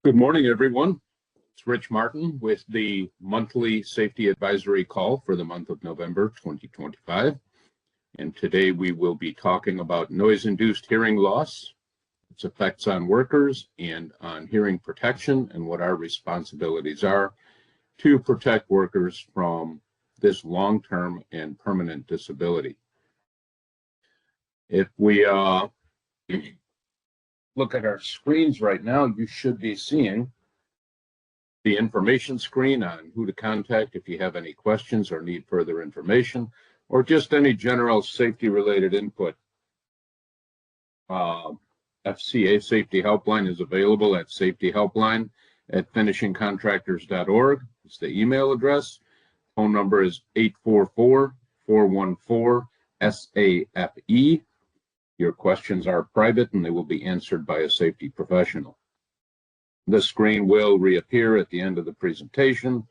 Good morning, everyone. It's Rich Martin with the monthly safety advisory call for the month of November 2025. And today we will be talking about noise-induced hearing loss, its effects on workers and on hearing protection, and what our responsibilities are to protect workers from this long-term and permanent disability. If we look at our screens right now, you should be seeing the information screen on who to contact if you have any questions or need further information, or just any general safety-related input. FCA Safety Helpline is available at safetyhelpline@finishingcontractors.org. It's the email address. Phone number is 844-414-SAFE. Your questions are private and they will be answered by a safety professional. The screen will reappear at the end of the presentation,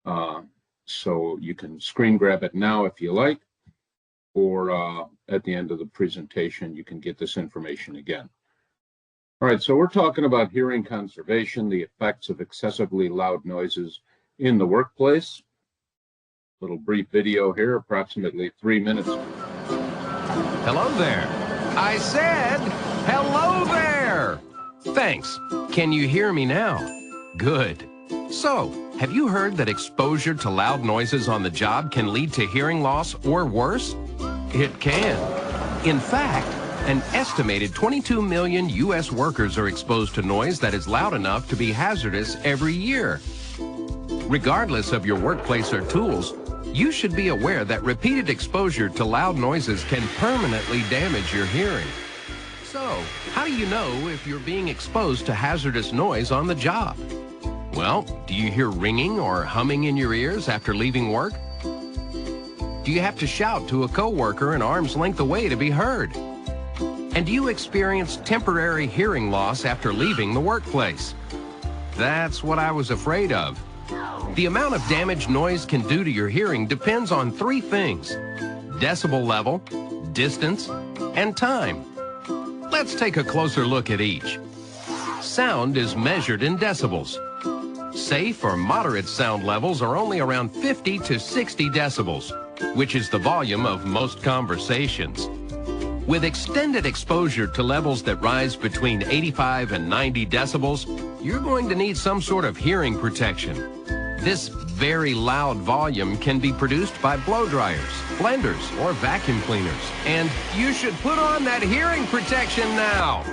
so you can screen grab it now if you like, or at the end of the presentation you can get this information again. All right, so we're talking about hearing conservation, the effects of excessively loud noises in the workplace. Little brief video here, approximately 3 minutes. Hello there. I said hello there. Thanks. Can you hear me now? Good. So, have you heard that exposure to loud noises on the job can lead to hearing loss or worse? It can. In fact, an estimated 22 million U.S. workers are exposed to noise that is loud enough to be hazardous every year. Regardless of your workplace or tools, you should be aware that repeated exposure to loud noises can permanently damage your hearing. So, how do you know if you're being exposed to hazardous noise on the job? Well, do you hear ringing or humming in your ears after leaving work? Do you have to shout to a coworker an arm's length away to be heard? And do you experience temporary hearing loss after leaving the workplace? That's what I was afraid of. The amount of damage noise can do to your hearing depends on 3 things: decibel level, distance, and time. Let's take a closer look at each. Sound is measured in decibels. Safe or moderate sound levels are only around 50 to 60 decibels, which is the volume of most conversations. With extended exposure to levels that rise between 85 and 90 decibels, you're going to need some sort of hearing protection. This very loud volume can be produced by blow dryers, blenders, or vacuum cleaners. And you should put on that hearing protection now.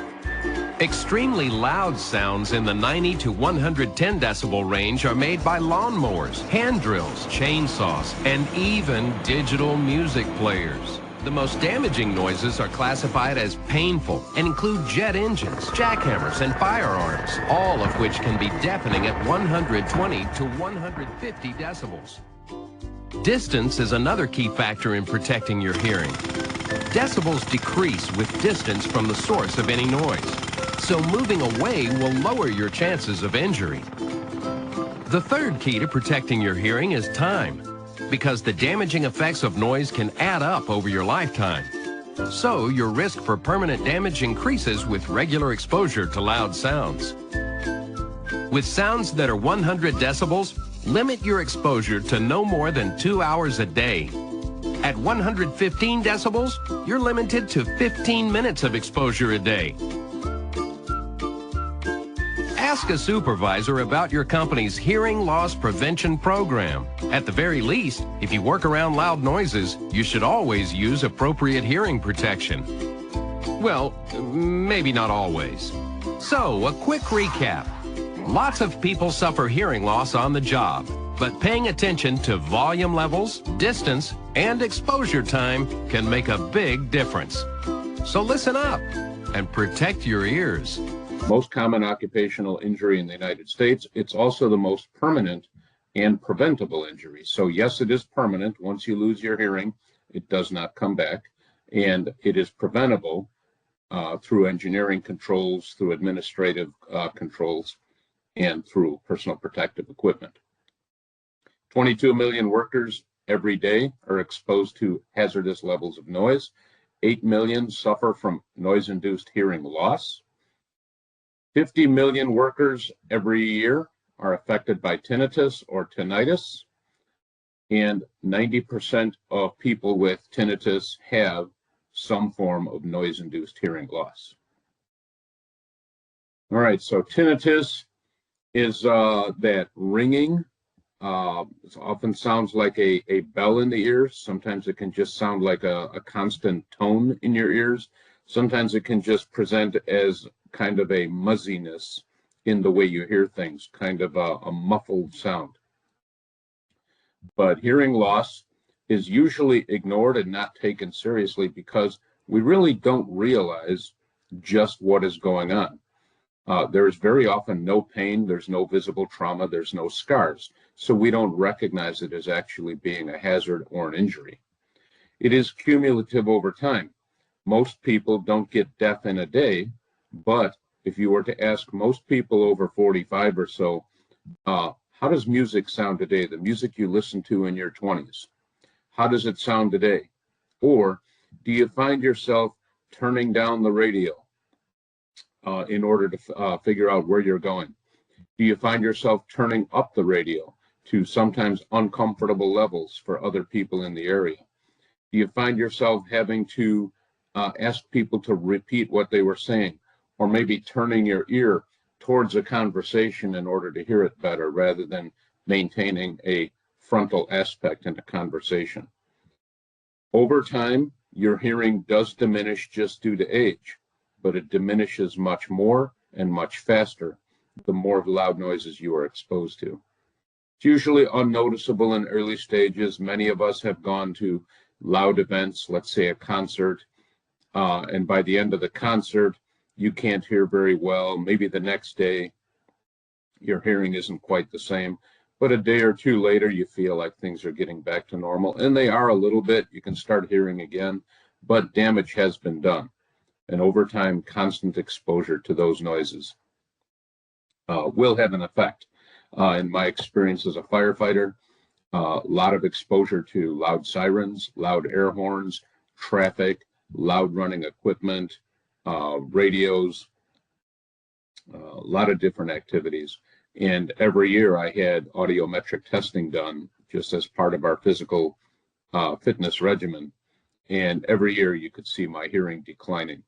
Extremely loud sounds in the 90 to 110 decibel range are made by lawnmowers, hand drills, chainsaws, and even digital music players. The most damaging noises are classified as painful and include jet engines, jackhammers, and firearms, all of which can be deafening at 120 to 150 decibels. Distance is another key factor in protecting your hearing. Decibels decrease with distance from the source of any noise, so moving away will lower your chances of injury. The third key to protecting your hearing is time, because the damaging effects of noise can add up over your lifetime. So your risk for permanent damage increases with regular exposure to loud sounds. With sounds that are 100 decibels, limit your exposure to no more than 2 hours a day. At 115 decibels, you're limited to 15 minutes of exposure a day. Ask a supervisor about your company's hearing loss prevention program. At the very least, if you work around loud noises, you should always use appropriate hearing protection. Well, maybe not always. So, a quick recap. Lots of people suffer hearing loss on the job, but paying attention to volume levels, distance, and exposure time can make a big difference. So listen up and protect your ears. Most common occupational injury in the United States. It's also the most permanent and preventable injury. So yes, it is permanent. Once you lose your hearing, it does not come back. And it is preventable through engineering controls, through administrative controls, and through personal protective equipment. 22 million workers every day are exposed to hazardous levels of noise. 8 million suffer from noise-induced hearing loss. 50 million workers every year are affected by tinnitus or tinnitus, and 90% of people with tinnitus have some form of noise-induced hearing loss. All right, so tinnitus is that ringing. It often sounds like a bell in the ears. Sometimes it can just sound like a constant tone in your ears. Sometimes it can just present as kind of a muzziness in the way you hear things, kind of a muffled sound. But hearing loss is usually ignored and not taken seriously because we really don't realize just what is going on. There is very often no pain, there's no visible trauma, there's no scars. So we don't recognize it as actually being a hazard or an injury. It is cumulative over time. Most people don't get deaf in a day, but if you were to ask most people over 45 or so, how does music sound today? The music you listened to in your 20s. How does it sound today? Or do you find yourself turning down the radio in order to figure out where you're going? Do you find yourself turning up the radio to sometimes uncomfortable levels for other people in the area? Do you find yourself having to ask people to repeat what they were saying, or maybe turning your ear towards a conversation in order to hear it better rather than maintaining a frontal aspect in a conversation? Over time, your hearing does diminish just due to age, but it diminishes much more and much faster the more loud noises you are exposed to. It's usually unnoticeable in early stages. Many of us have gone to loud events, let's say a concert, and by the end of the concert, you can't hear very well. Maybe the next day, your hearing isn't quite the same, but a day or two later, you feel like things are getting back to normal, and they are a little bit. You can start hearing again, but damage has been done. And over time, constant exposure to those noises will have an effect. In my experience as a firefighter, a lot of exposure to loud sirens, loud air horns, traffic, loud running equipment, radios, a lot of different activities. And every year I had audiometric testing done just as part of our physical fitness regimen. And every year you could see my hearing declining.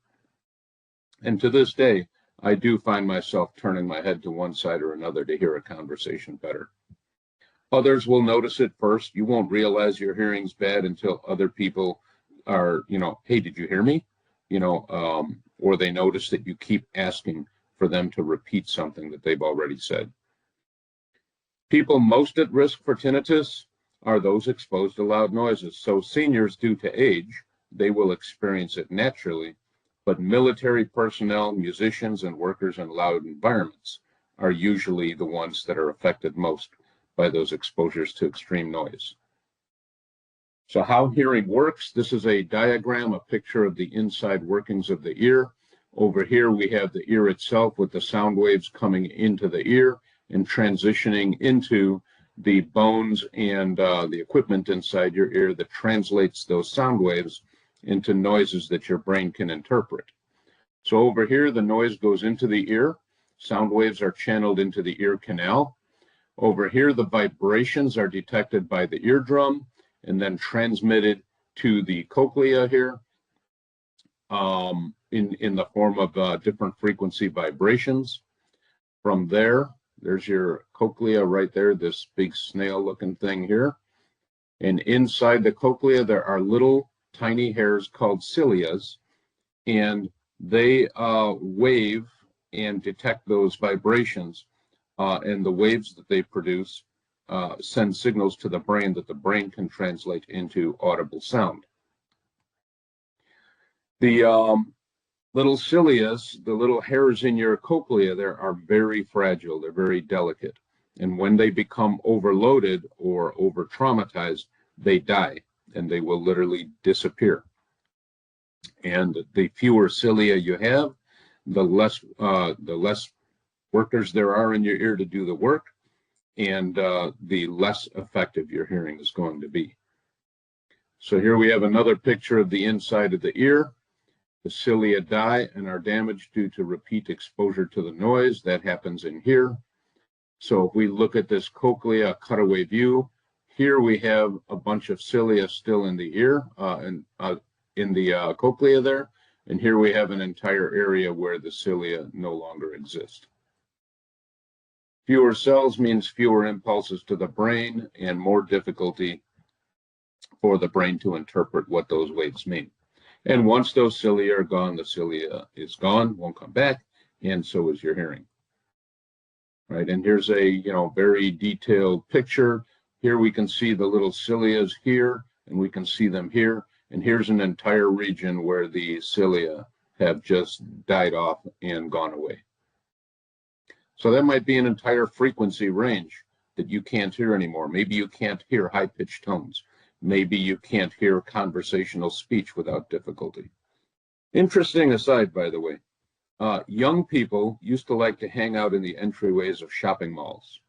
And to this day, I do find myself turning my head to one side or another to hear a conversation better. Others will notice it first. You won't realize your hearing's bad until other people are, hey, did you hear me? Or they notice that you keep asking for them to repeat something that they've already said. People most at risk for tinnitus are those exposed to loud noises. So seniors, due to age, they will experience it naturally, but military personnel, musicians, and workers in loud environments are usually the ones that are affected most by those exposures to extreme noise. So how hearing works, this is a diagram, a picture of the inside workings of the ear. Over here, we have the ear itself with the sound waves coming into the ear and transitioning into the bones and the equipment inside your ear that translates those sound waves into noises that your brain can interpret. So over here, the noise goes into the ear. Sound waves are channeled into the ear canal. Over here, the vibrations are detected by the eardrum and then transmitted to the cochlea here in the form of different frequency vibrations. From there, there's your cochlea right there, this big snail-looking thing here. And inside the cochlea, there are little tiny hairs called cilias, and they wave and detect those vibrations, and the waves that they produce send signals to the brain that the brain can translate into audible sound. The little cilias, the little hairs in your cochlea there, are very fragile. They're very delicate. And when they become overloaded or over-traumatized, they die, and they will literally disappear. And the fewer cilia you have, the less workers there are in your ear to do the work, and the less effective your hearing is going to be. So here we have another picture of the inside of the ear. The cilia die and are damaged due to repeat exposure to the noise. That happens in here. So if we look at this cochlea cutaway view, here we have a bunch of cilia still in the ear, in the cochlea there, and here we have an entire area where the cilia no longer exist. Fewer cells means fewer impulses to the brain and more difficulty for the brain to interpret what those waves mean. And once those cilia are gone, the cilia is gone, won't come back, and so is your hearing. Right, and here's a very detailed picture. Here we can see the little cilias here, and we can see them here. And here's an entire region where the cilia have just died off and gone away. So that might be an entire frequency range that you can't hear anymore. Maybe you can't hear high-pitched tones. Maybe you can't hear conversational speech without difficulty. Interesting aside, by the way, young people used to like to hang out in the entryways of shopping malls.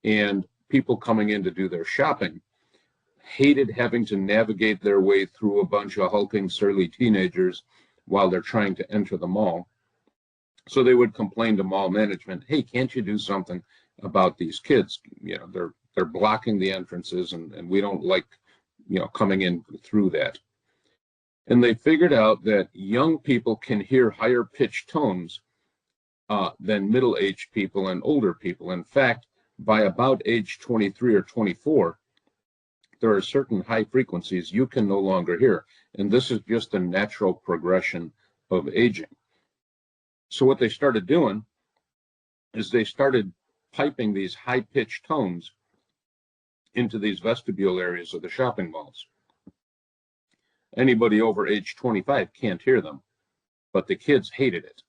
And people coming in to do their shopping hated having to navigate their way through a bunch of hulking, surly teenagers while they're trying to enter the mall. So they would complain to mall management, hey, can't you do something about these kids? They're blocking the entrances, and we don't like, coming in through that. And they figured out that young people can hear higher pitched tones than middle-aged people and older people. In fact, by about age 23 or 24, there are certain high frequencies you can no longer hear. And this is just a natural progression of aging. So what they started doing is they started piping these high-pitched tones into these vestibule areas of the shopping malls. Anybody over age 25 can't hear them, but the kids hated it.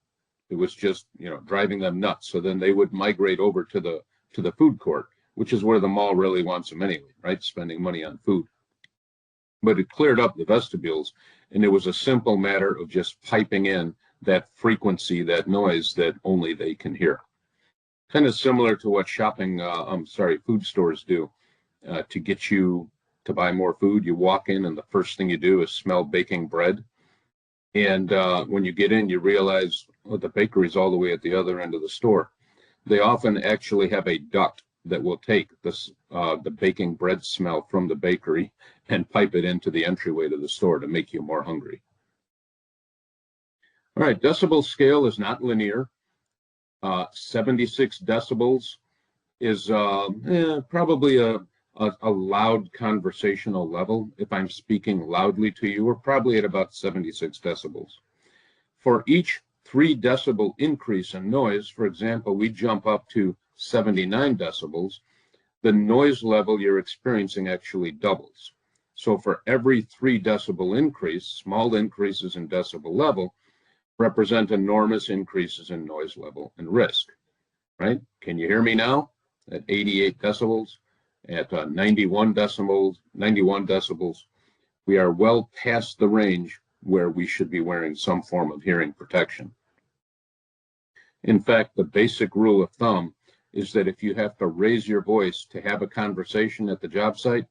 It was just, driving them nuts. So then they would migrate over to the food court, which is where the mall really wants them anyway, right? Spending money on food. But it cleared up the vestibules, and it was a simple matter of just piping in that frequency, that noise that only they can hear. Kind of similar to what food stores do to get you to buy more food. You walk in and the first thing you do is smell baking bread. And when you get in, you realize the bakery's all the way at the other end of the store. They often actually have a duct that will take the baking bread smell from the bakery and pipe it into the entryway to the store to make you more hungry. All right, decibel scale is not linear. 76 decibels is probably a loud conversational level. If I'm speaking loudly to you, we're probably at about 76 decibels. For each 3 decibel increase in noise, for example, we jump up to 79 decibels, the noise level you're experiencing actually doubles. So for every 3 decibel increase, small increases in decibel level represent enormous increases in noise level and risk, right? Can you hear me now at 88 decibels, at 91 decibels? We are well past the range where we should be wearing some form of hearing protection. In fact, the basic rule of thumb is that if you have to raise your voice to have a conversation at the job site,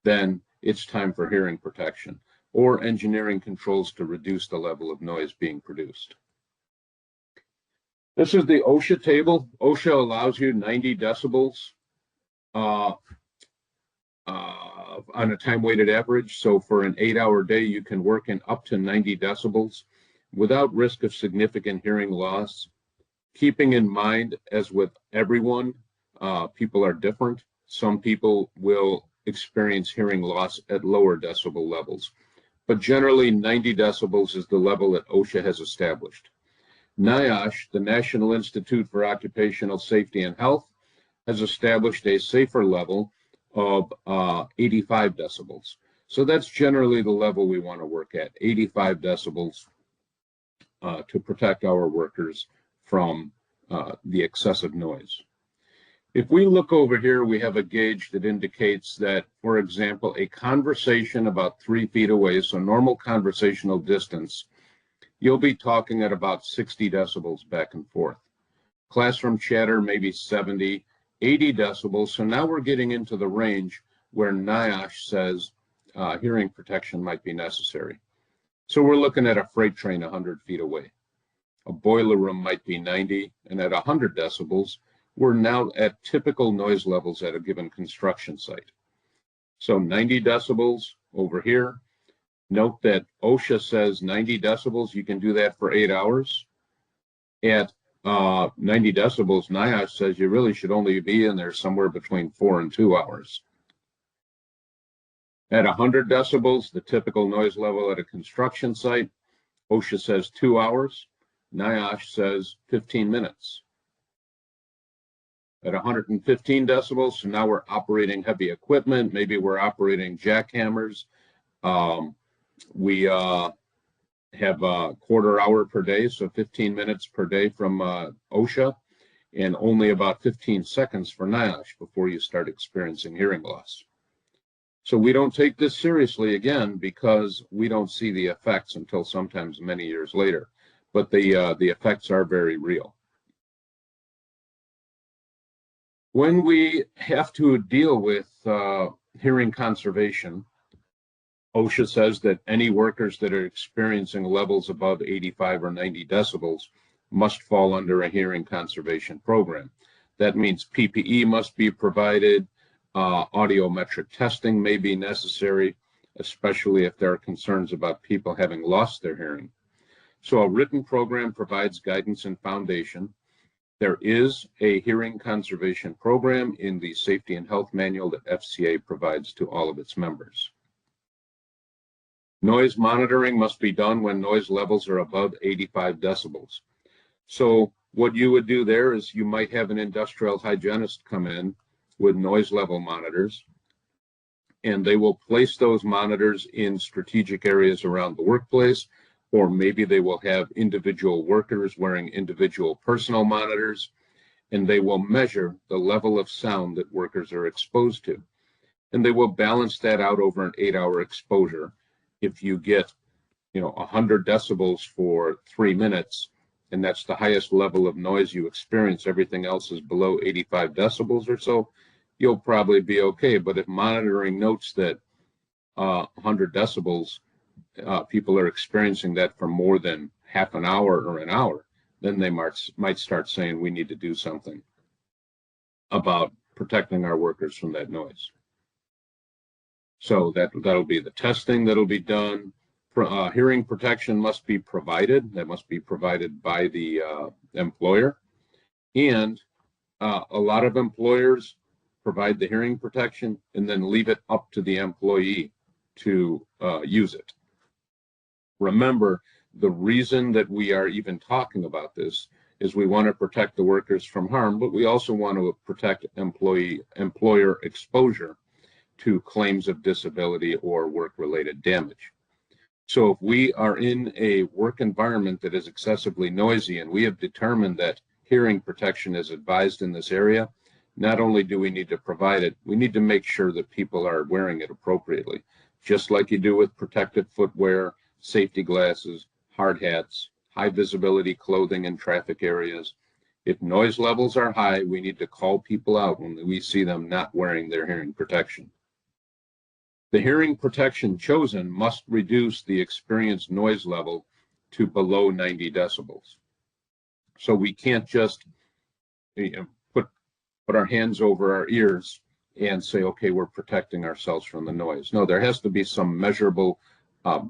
then it's time for hearing protection or engineering controls to reduce the level of noise being produced. This is the OSHA table. OSHA allows you 90 decibels on a time-weighted average. So for an 8-hour day, you can work in up to 90 decibels without risk of significant hearing loss. Keeping in mind, as with everyone, people are different. Some people will experience hearing loss at lower decibel levels. But generally, 90 decibels is the level that OSHA has established. NIOSH, the National Institute for Occupational Safety and Health, has established a safer level of 85 decibels. So that's generally the level we want to work at, 85 decibels to protect our workers from the excessive noise. If we look over here, we have a gauge that indicates that, for example, a conversation about 3 feet away, so normal conversational distance, you'll be talking at about 60 decibels back and forth. Classroom chatter, maybe 70, 80 decibels. So now we're getting into the range where NIOSH says hearing protection might be necessary. So we're looking at a freight train 100 feet away. A boiler room might be 90, and at 100 decibels, we're now at typical noise levels at a given construction site. So 90 decibels over here. Note that OSHA says 90 decibels, you can do that for 8 hours. At 90 decibels, NIOSH says you really should only be in there somewhere between 4 and 2 hours. At 100 decibels, the typical noise level at a construction site, OSHA says 2 hours. NIOSH says 15 minutes. At 115 decibels, so now we're operating heavy equipment. Maybe we're operating jackhammers. We have a quarter hour per day, so 15 minutes per day from OSHA, and only about 15 seconds for NIOSH before you start experiencing hearing loss. So we don't take this seriously, again, because we don't see the effects until sometimes many years later. But the effects are very real. When we have to deal with hearing conservation, OSHA says that any workers that are experiencing levels above 85 or 90 decibels must fall under a hearing conservation program. That means PPE must be provided, audiometric testing may be necessary, especially if there are concerns about people having lost their hearing. So a written program provides guidance and foundation. There is a hearing conservation program in the Safety and Health Manual that FCA provides to all of its members. Noise monitoring must be done when noise levels are above 85 decibels. So what you would do there is you might have an industrial hygienist come in with noise level monitors, and they will place those monitors in strategic areas around the workplace, or maybe they will have individual workers wearing individual personal monitors, and they will measure the level of sound that workers are exposed to. And they will balance that out over an 8-hour exposure. If you get, 100 decibels for 3 minutes, and that's the highest level of noise you experience, everything else is below 85 decibels or so, you'll probably be okay. But if monitoring notes that 100 decibels, people are experiencing that for more than half an hour or an hour, then they might start saying we need to do something about protecting our workers from that noise. So that'll be the testing that'll be done. Hearing protection must be provided. That must be provided by the employer. And a lot of employers provide the hearing protection and then leave it up to the employee to use it. Remember, the reason that we are even talking about this is we want to protect the workers from harm, but we also want to protect employer exposure to claims of disability or work-related damage. So if we are in a work environment that is excessively noisy and we have determined that hearing protection is advised in this area, not only do we need to provide it, we need to make sure that people are wearing it appropriately, just like you do with protective footwear, safety glasses, hard hats, high visibility clothing in traffic areas. If noise levels are high, we need to call people out when we see them not wearing their hearing protection. The hearing protection chosen must reduce the experienced noise level to below 90 decibels. So we can't just put our hands over our ears and say, okay, we're protecting ourselves from the noise. No, there has to be some measurable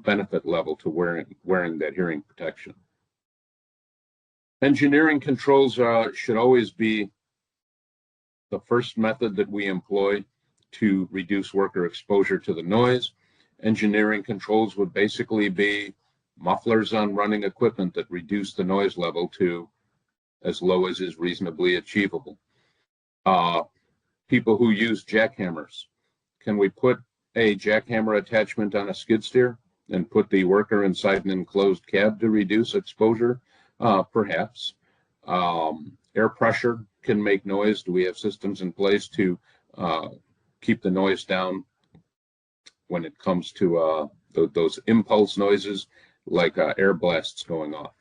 benefit level to wearing that hearing protection. Engineering controls should always be the first method that we employ to reduce worker exposure to the noise. Engineering controls would basically be mufflers on running equipment that reduce the noise level to as low as is reasonably achievable. People who use jackhammers. Can we put a jackhammer attachment on a skid steer and put the worker inside an enclosed cab to reduce exposure? Perhaps. Air pressure can make noise. Do we have systems in place to keep the noise down when it comes to those impulse noises like air blasts going off?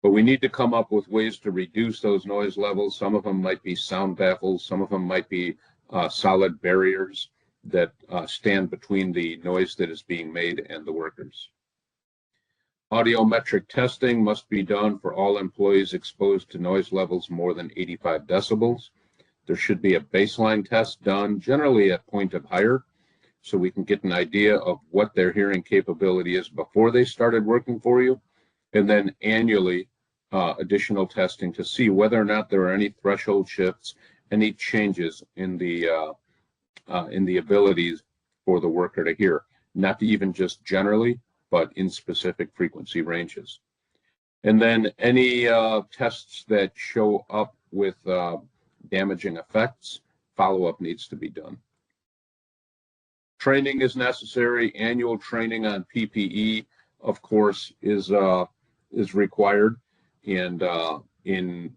But we need to come up with ways to reduce those noise levels. Some of them might be sound baffles. Some of them might be solid barriers that stand between the noise that is being made and the workers. Audiometric testing must be done for all employees exposed to noise levels more than 85 decibels. There should be a baseline test done, generally at point of hire, so we can get an idea of what their hearing capability is before they started working for you, and then annually additional testing to see whether or not there are any threshold shifts, any changes in the abilities for the worker to hear, not even just generally, but in specific frequency ranges. And then any tests that show up with damaging effects, follow-up needs to be done. Training is necessary. Annual training on PPE, of course, is required, and in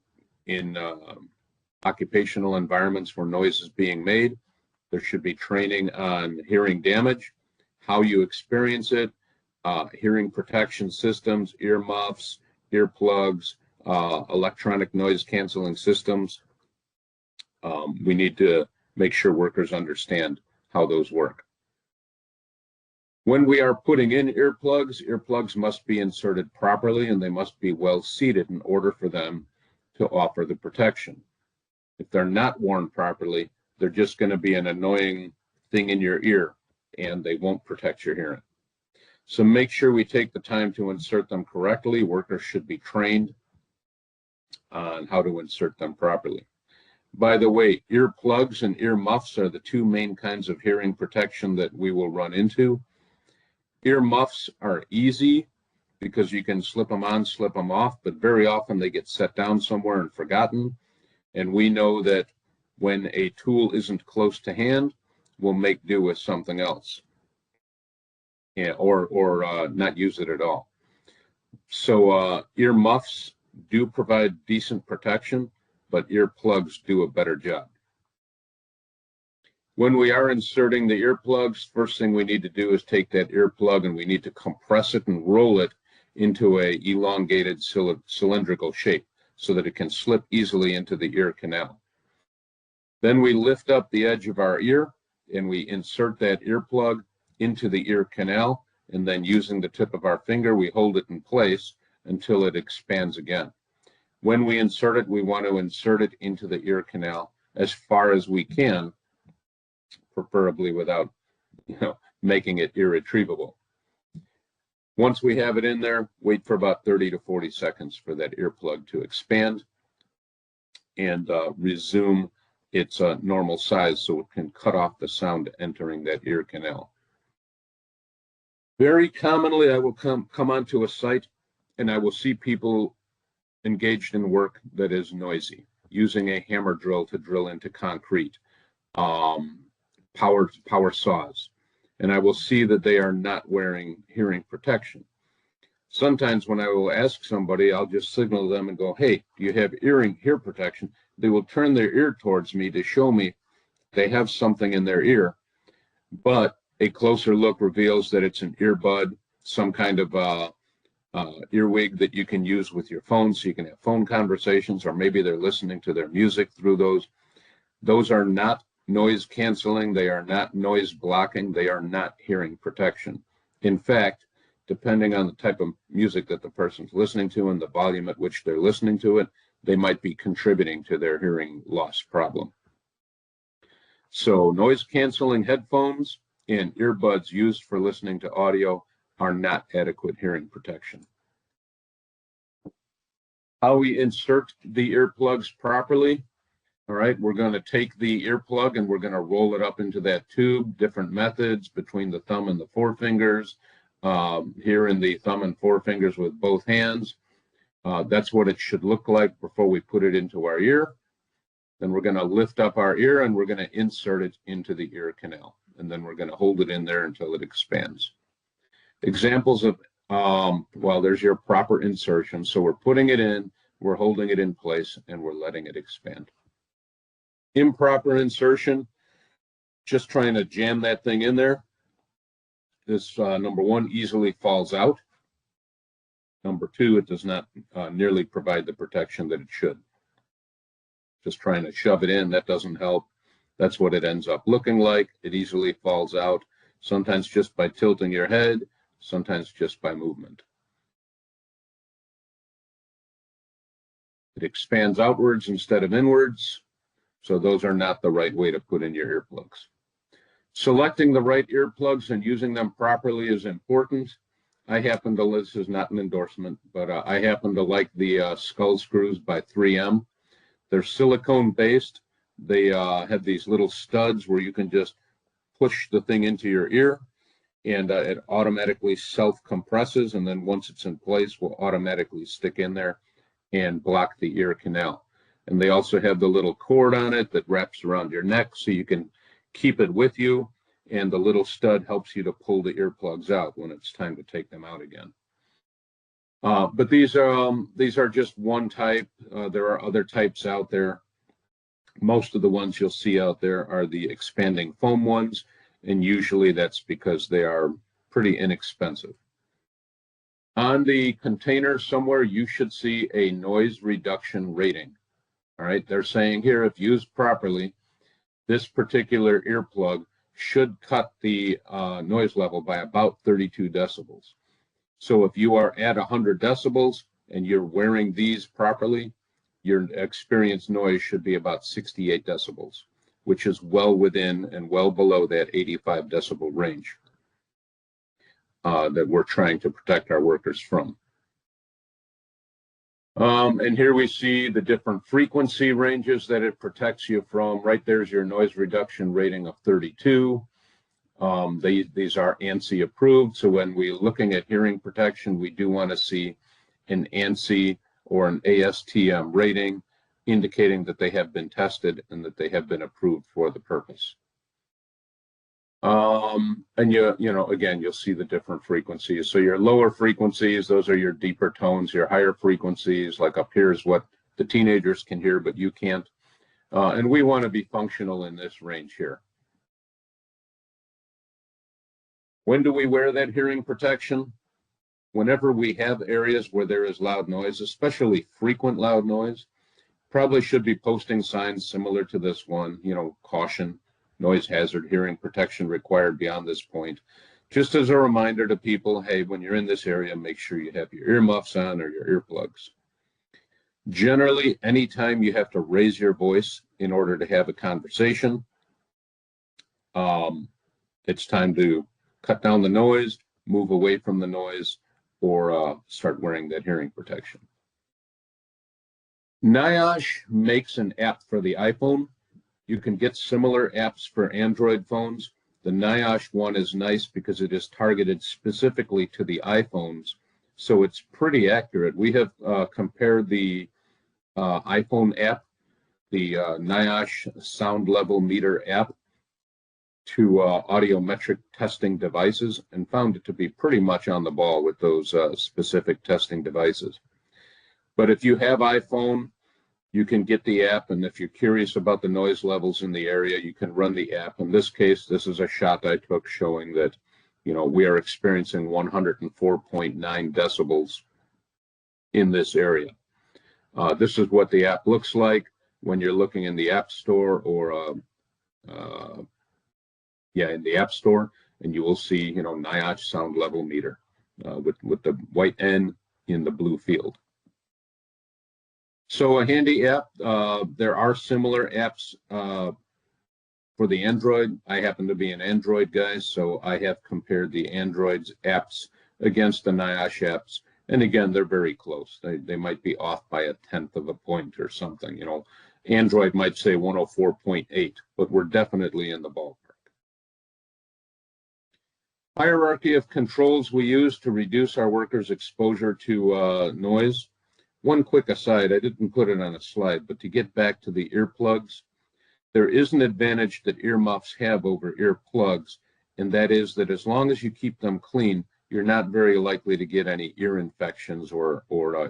occupational environments where noise is being made, there should be training on hearing damage, how you experience it, hearing protection systems, earmuffs, earplugs, electronic noise canceling systems. We need to make sure workers understand how those work. When we are putting in earplugs must be inserted properly, and they must be well seated in order for them to offer the protection. If they're not worn properly, they're just going to be an annoying thing in your ear, and they won't protect your hearing. So make sure we take the time to insert them correctly. Workers should be trained on how to insert them properly. By the way, earplugs and earmuffs are the two main kinds of hearing protection that we will run into. Earmuffs are easy because you can slip them on, slip them off, but very often they get set down somewhere and forgotten. And we know that when a tool isn't close to hand, we'll make do with something else, or not use it at all. So earmuffs do provide decent protection, but earplugs do a better job. When we are inserting the earplugs, first thing we need to do is take that earplug and we need to compress it and roll it into a elongated cylindrical shape so that it can slip easily into the ear canal. Then we lift up the edge of our ear and we insert that earplug into the ear canal, and then using the tip of our finger, we hold it in place until it expands again. When we insert it, we want to insert it into the ear canal as far as we can, preferably without, making it irretrievable. Once we have it in there, wait for about 30 to 40 seconds for that earplug to expand and resume its normal size so it can cut off the sound entering that ear canal. Very commonly, I will come onto a site and I will see people engaged in work that is noisy, using a hammer drill to drill into concrete, power saws, and I will see that they are not wearing hearing protection. Sometimes when I will ask somebody, I'll just signal them and go, hey, do you have ear protection? They will turn their ear towards me to show me they have something in their ear, but a closer look reveals that it's an earbud, some kind of earwig that you can use with your phone so you can have phone conversations, or maybe they're listening to their music through those. Those are not noise canceling, they are not noise blocking, they are not hearing protection. In fact, depending on the type of music that the person's listening to and the volume at which they're listening to it, they might be contributing to their hearing loss problem. So noise canceling headphones and earbuds used for listening to audio are not adequate hearing protection. How we insert the earplugs properly. All right, we're going to take the earplug and we're going to roll it up into that tube. Different methods between the thumb and the forefingers. Here in the thumb and forefingers with both hands. That's what it should look like before we put it into our ear. Then we're going to lift up our ear and we're going to insert it into the ear canal. And then we're going to hold it in there until it expands. Examples of, there's your proper insertion. So we're putting it in, we're holding it in place, and we're letting it expand. Improper insertion, just trying to jam that thing in there. This, number one, easily falls out. Number two, it does not nearly provide the protection that it should. Just trying to shove it in, that doesn't help. That's what it ends up looking like. It easily falls out, sometimes just by tilting your head, sometimes just by movement. It expands outwards instead of inwards. So those are not the right way to put in your earplugs. Selecting the right earplugs and using them properly is important. I happen to, this is not an endorsement, but I happen to like the skull screws by 3M. They're silicone based. They have these little studs where you can just push the thing into your ear, and it automatically self-compresses, and then once it's in place, will automatically stick in there and block the ear canal. And they also have the little cord on it that wraps around your neck so you can keep it with you, and the little stud helps you to pull the earplugs out when it's time to take them out again. But these are just one type. There are other types out there. Most of the ones you'll see out there are the expanding foam ones, and usually that's because they are pretty inexpensive. On the container somewhere, you should see a noise reduction rating. All right, they're saying here, if used properly, this particular earplug should cut the noise level by about 32 decibels. So if you are at 100 decibels and you're wearing these properly, your experienced noise should be about 68 decibels, which is well within and well below that 85 decibel range that we're trying to protect our workers from. And here we see the different frequency ranges that it protects you from. Right there's your noise reduction rating of 32. These are ANSI approved. So when we're looking at hearing protection, we do want to see an ANSI or an ASTM rating indicating that they have been tested and that they have been approved for the purpose. And you know, again, you'll see the different frequencies. So your lower frequencies, those are your deeper tones. Your higher frequencies, like up here, is what the teenagers can hear, but you can't. And we want to be functional in this range here. When do we wear that hearing protection? Whenever we have areas where there is loud noise, especially frequent loud noise. Probably should be posting signs similar to this one, you know, caution, noise hazard, hearing protection required beyond this point. Just as a reminder to people, hey, when you're in this area, make sure you have your earmuffs on or your earplugs. Generally, anytime you have to raise your voice in order to have a conversation, it's time to cut down the noise, move away from the noise, or start wearing that hearing protection. NIOSH makes an app for the iPhone. You can get similar apps for Android phones. The NIOSH one is nice because it is targeted specifically to the iPhones, so it's pretty accurate. We have compared the iPhone app, the NIOSH sound level meter app, to audiometric testing devices and found it to be pretty much on the ball with those specific testing devices. But if you have iPhone, you can get the app, and if you're curious about the noise levels in the area, you can run the app. In this case, this is a shot I took showing that, you know, we are experiencing 104.9 decibels in this area. This is what the app looks like when you're looking in the App Store or in the App Store, and you will see, you know, NIOSH sound level meter with the white N in the blue field. So a handy app. There are similar apps for the Android. I happen to be an Android guy, so I have compared the Android's apps against the NIOSH apps. And again, they're very close. They might be off by 1/10 of a point or something. You know, Android might say 104.8, but we're definitely in the ballpark. Hierarchy of controls we use to reduce our workers' exposure to noise. One quick aside, I didn't put it on a slide, but to get back to the earplugs, there is an advantage that earmuffs have over earplugs, and that is that as long as you keep them clean, you're not very likely to get any ear infections or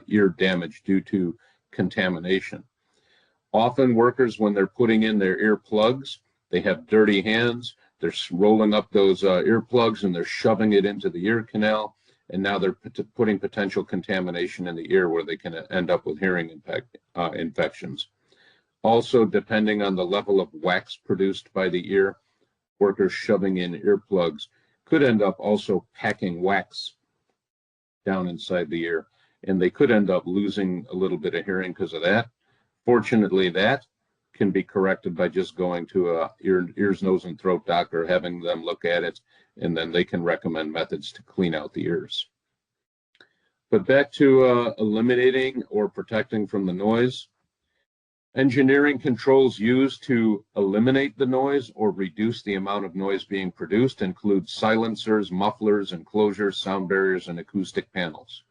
ear damage due to contamination. Often workers, when they're putting in their earplugs, they have dirty hands, they're rolling up those earplugs and they're shoving it into the ear canal, and now they're putting potential contamination in the ear where they can end up with hearing infections. Also, depending on the level of wax produced by the ear, workers shoving in earplugs could end up also packing wax down inside the ear. and they could end up losing a little bit of hearing because of that. Fortunately, that can be corrected by just going to a ears, nose, and throat doctor, having them look at it, and then they can recommend methods to clean out the ears. But back to eliminating or protecting from the noise. Engineering controls used to eliminate the noise or reduce the amount of noise being produced include silencers, mufflers, enclosures, sound barriers, and acoustic panels.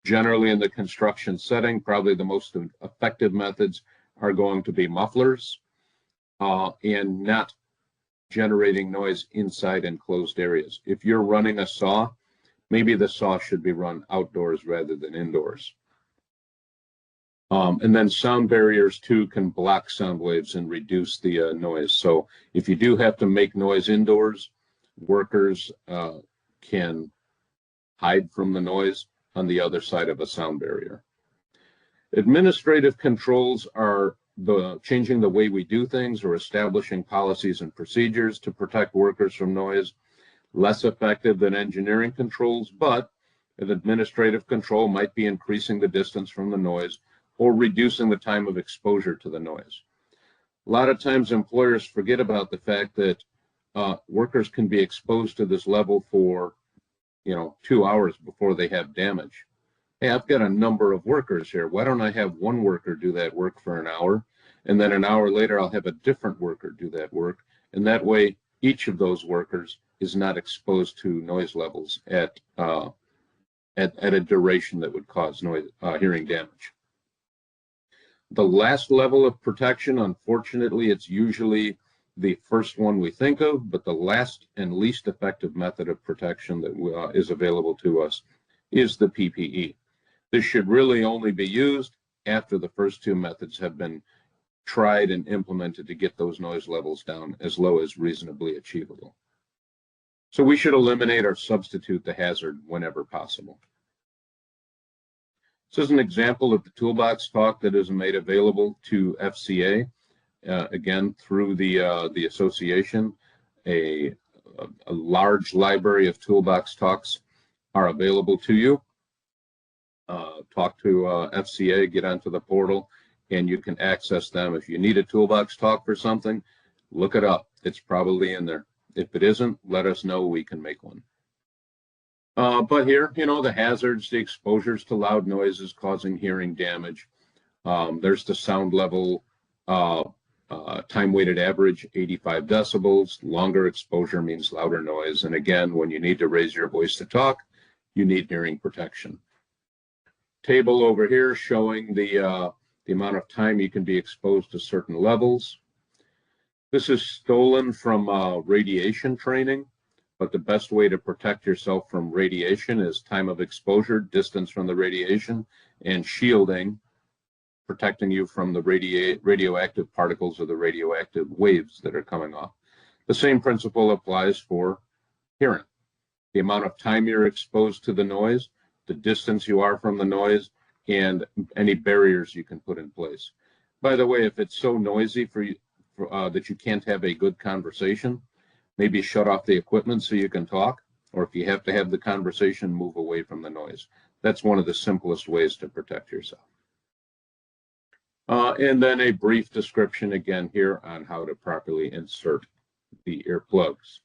Generally, in the construction setting, probably the most effective methods are going to be mufflers and not generating noise inside enclosed areas. If you're running a saw, maybe the saw should be run outdoors rather than indoors. And then sound barriers too can block sound waves and reduce the noise. So if you do have to make noise indoors, workers can hide from the noise on the other side of a sound barrier. Administrative controls are changing the way we do things or establishing policies and procedures to protect workers from noise. Less effective than engineering controls, but an administrative control might be increasing the distance from the noise or reducing the time of exposure to the noise. A lot of times employers forget about the fact that workers can be exposed to this level for 2 hours before they have damage. Hey, I've got a number of workers here. Why don't I have one worker do that work for an hour, and then an hour later I'll have a different worker do that work, and that way each of those workers is not exposed to noise levels at a duration that would cause hearing damage. The last level of protection, unfortunately, it's usually the first one we think of, but the last and least effective method of protection that is available to us is the PPE. This should really only be used after the first two methods have been tried and implemented to get those noise levels down as low as reasonably achievable. So we should eliminate or substitute the hazard whenever possible. This is an example of the toolbox talk that is made available to FCA, again, through the association. A large library of toolbox talks are available to you. Talk to FCA, get onto the portal, and you can access them. If you need a toolbox talk for something, look it up. It's probably in there. If it isn't, let us know. We can make one. But here, the hazards, the exposures to loud noises causing hearing damage. There's the sound level, time-weighted average, 85 decibels. Longer exposure means louder noise. And again, when you need to raise your voice to talk, you need hearing protection. Table over here showing the amount of time you can be exposed to certain levels. This is stolen from radiation training, but the best way to protect yourself from radiation is time of exposure, distance from the radiation, and shielding, protecting you from the radioactive particles or the radioactive waves that are coming off. The same principle applies for hearing. The amount of time you're exposed to the noise, the distance you are from the noise, and any barriers you can put in place. By the way, if it's so noisy for you that you can't have a good conversation, maybe shut off the equipment so you can talk, or if you have to have the conversation, move away from the noise. That's one of the simplest ways to protect yourself. And then a brief description again here on how to properly insert the earplugs.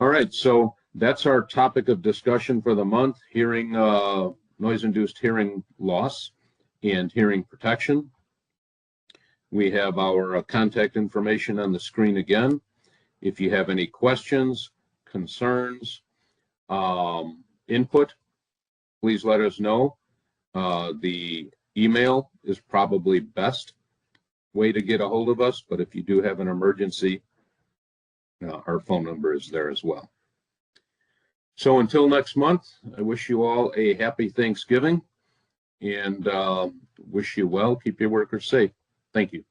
All right, so that's our topic of discussion for the month, hearing noise-induced hearing loss and hearing protection. We have our contact information on the screen again. If you have any questions, concerns, input, please let us know. The email is probably best way to get a hold of us, but if you do have an emergency, our phone number is there as well. So until next month, I wish you all a happy Thanksgiving and wish you well. Keep your workers safe. Thank you.